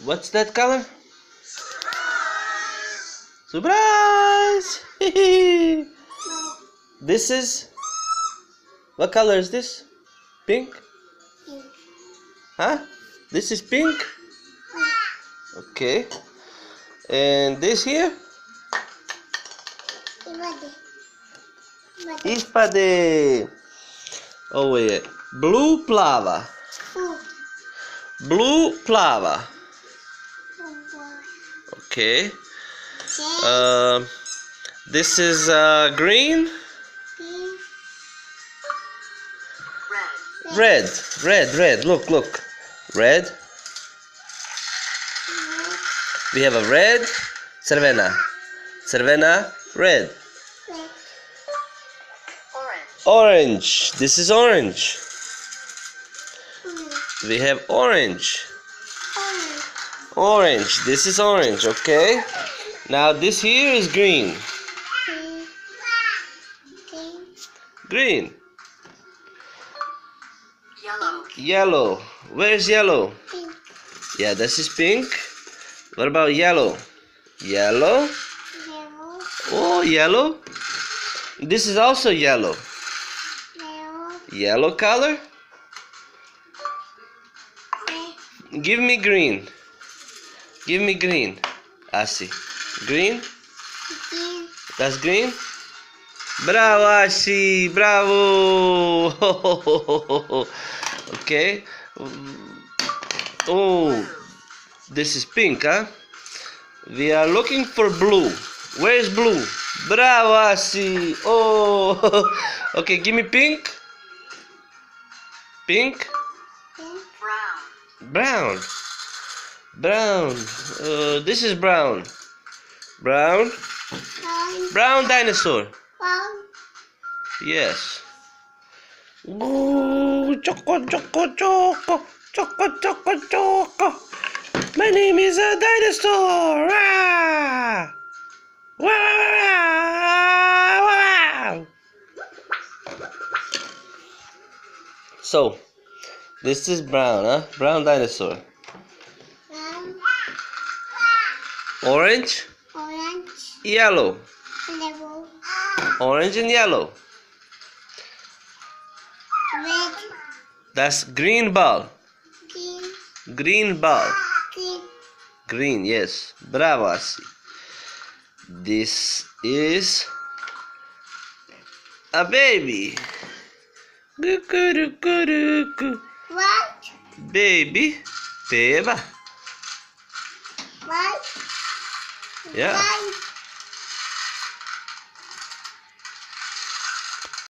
What's that color? Surprise! This is... What color is this? Pink? Huh? This is pink? Okay. And this here? Ispade. Oh wait. Blue plava. Blue plava. Okay. This is green. Red. Look. Red. We have a red. Cervena. Red. Orange. This is orange. We have orange. Orange. This is orange. Okay. Now this here is green. Green. Yellow. Where's yellow? Yeah, this is pink. What about yellow? Yellow. Oh, yellow. This is also yellow. Yellow color. Give me green. Give me green. Asi. Green. That's green. Bravo, Asi. Bravo. Okay. Oh, this is pink, huh? We are looking for blue. Where is blue? Bravo, Asi. Oh. Okay, give me pink. Pink. Brown. This is brown. Brown dinosaur. Yes. Ooh, choco. My name is a dinosaur. Rah! Wow! So, this is brown, huh? Brown dinosaur. Orange. Yellow. Orange and yellow. Red. That's green ball. Green ball. Green, yes. Bravo, Asi. This is a baby. What? Baby. Beba. What? Yeah. What?